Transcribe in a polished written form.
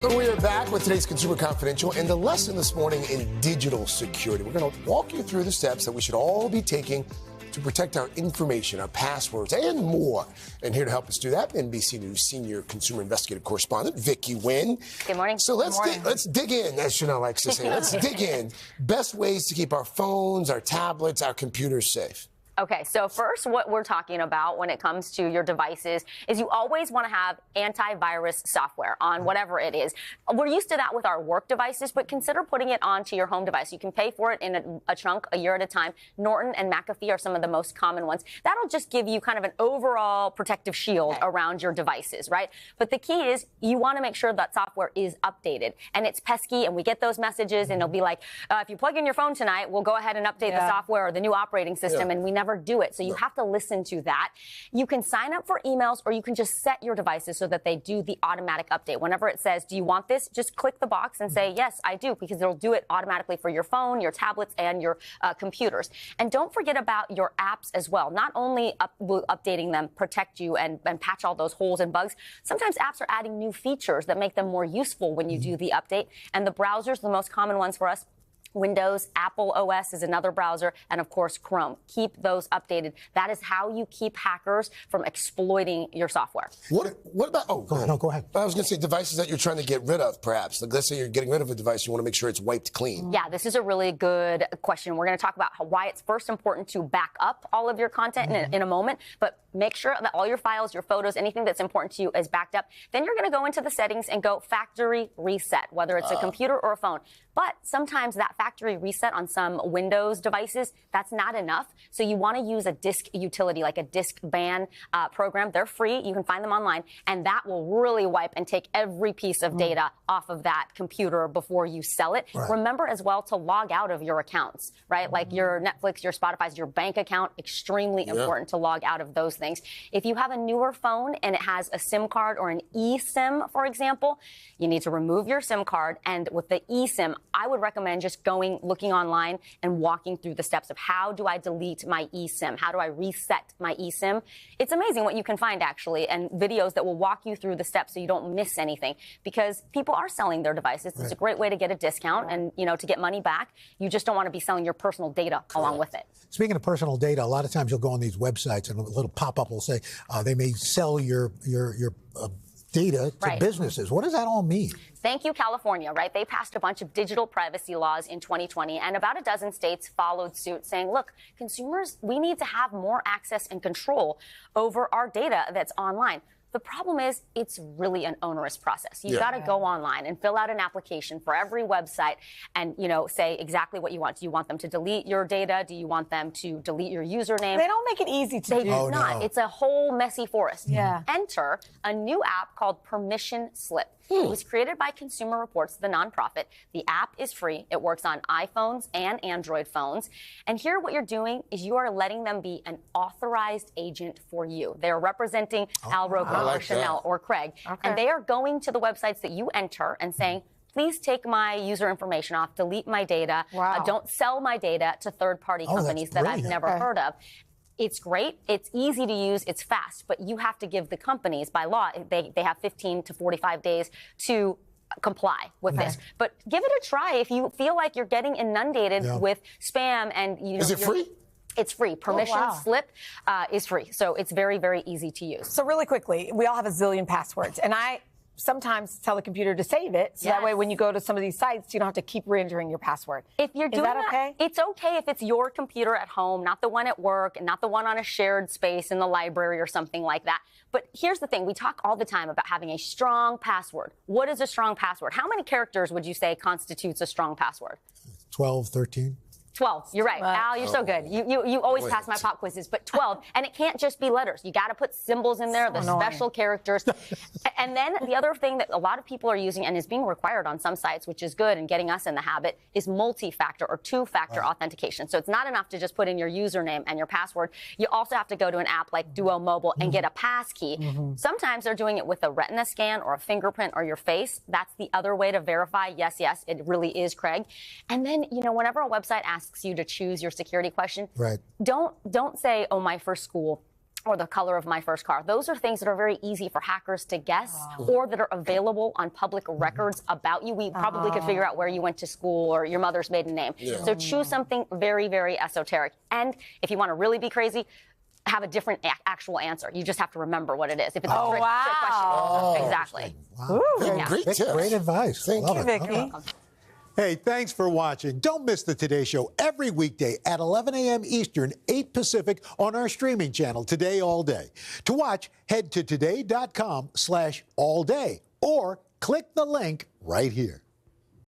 So we are back with today's Consumer Confidential and the lesson this morning in digital security. We're going to walk you through the steps that we should all be taking to protect our information, our passwords, and more. And here to help us do that, NBC News senior consumer investigative correspondent, Vicky Nguyen. Good morning. So let's dig in, as Chanel likes to say. Let's dig in. Best ways to keep our phones, our tablets, our computers safe. Okay, so first, what we're talking about when it comes to your devices is you always want to have antivirus software on whatever it is. We're used to that with our work devices, but consider putting it onto your home device. You can pay for it in a chunk a year at a time. Norton and McAfee are some of the most common ones. That'll just give you kind of an overall protective shield around your devices, right? But the key is you want to make sure that software is updated. And it's pesky, and we get those messages, and it'll be like, if you plug in your phone tonight, we'll go ahead and update the software or the new operating system, and we never do it. So you have to listen to that. You can sign up for emails, or you can just set your devices so that they do the automatic update. Whenever it says, do you want this? Just click the box and say, yes, I do, because it'll do it automatically for your phone, your tablets, and your computers. And don't forget about your apps as well. Not only will updating them protect you and patch all those holes and bugs, sometimes apps are adding new features that make them more useful when you do the update. And the browsers, the most common ones for us, Windows, Apple OS is another browser, and of course Chrome. Keep those updated. That is how you keep hackers from exploiting your software. What about, go ahead. No, go ahead. I was going to say devices that you're trying to get rid of, perhaps. Like, let's say you're getting rid of a device, you want to make sure it's wiped clean. Yeah, this is a really good question. We're going to talk about why it's first important to back up all of your content in a moment, but make sure that all your files, your photos, anything that's important to you is backed up. Then you're going to go into the settings and go factory reset, whether it's a computer or a phone. But sometimes that factory reset on some Windows devices, that's not enough. So you want to use a disk utility, like a disk ban program. They're free. You can find them online. And that will really wipe and take every piece of data off of that computer before you sell it. Right. Remember as well to log out of your accounts, right? Like your Netflix, your Spotify's, your bank account, extremely important to log out of those things. If you have a newer phone and it has a SIM card or an eSIM, for example, you need to remove your SIM card. And with the eSIM, I would recommend just looking online and walking through the steps of how do I delete my eSIM? How do I reset my eSIM? It's amazing what you can find, actually, and videos that will walk you through the steps so you don't miss anything, because people are selling their devices. It's a great way to get a discount and, to get money back. You just don't want to be selling your personal data along with it. Speaking of personal data, a lot of times you'll go on these websites and a little pop-up will say they may sell your data to businesses. What does that all mean? Thank you, California, right? They passed a bunch of digital privacy laws in 2020, and about a dozen states followed suit saying, look, consumers, we need to have more access and control over our data that's online. The problem is it's really an onerous process. You've got to go online and fill out an application for every website and, say exactly what you want. Do you want them to delete your data? Do you want them to delete your username? They don't make it easy to do. They do not. No. It's a whole messy forest. Yeah. Enter a new app called Permission Slip. It was created by Consumer Reports, the nonprofit. The app is free. It works on iPhones and Android phones. And here what you're doing is you are letting them be an authorized agent for you. They're representing Al Roker or Chanel or Craig. Okay. And they are going to the websites that you enter and saying, please take my user information off, delete my data, don't sell my data to third-party companies that I've never heard of. It's great. It's easy to use. It's fast. But you have to give the companies, by law, they have 15 to 45 days to comply with this. But give it a try if you feel like you're getting inundated with spam. And Is it free? It's free. Permission Slip is free. So it's very, very easy to use. So really quickly, we all have a zillion passwords. And I sometimes tell the computer to save it, so that way when you go to some of these sites, you don't have to keep re-entering your password. If you're doing that, okay? It's okay if it's your computer at home, not the one at work, and not the one on a shared space in the library or something like that. But here's the thing. We talk all the time about having a strong password. What is a strong password? How many characters would you say constitutes a strong password? 12, 13. 12. You're right. Al, you're so good. You always pass my pop quizzes. But 12. And it can't just be letters. You got to put symbols in there, the special characters. And then the other thing that a lot of people are using and is being required on some sites, which is good and getting us in the habit, is multi-factor or two-factor authentication. So it's not enough to just put in your username and your password. You also have to go to an app like Duo Mobile and get a pass key. Sometimes they're doing it with a retina scan or a fingerprint or your face. That's the other way to verify, yes, it really is Craig. And then, whenever a website asks you to choose your security question, don't say, oh, my first school, or the color of my first car. Those are things that are very easy for hackers to guess or that are available on public records about you. We probably could figure out where you went to school or your mother's maiden name. So choose something very, very esoteric. And if you want to really be crazy, have a different actual answer. You just have to remember what it is. If it's a trick question. Exactly. Wow. Great tips. Great advice. Thank Love you, it. Vicky. Hey, thanks for watching. Don't miss the Today Show every weekday at 11 a.m. Eastern, 8 Pacific on our streaming channel, Today All Day. To watch, head to today.com/allday or click the link right here.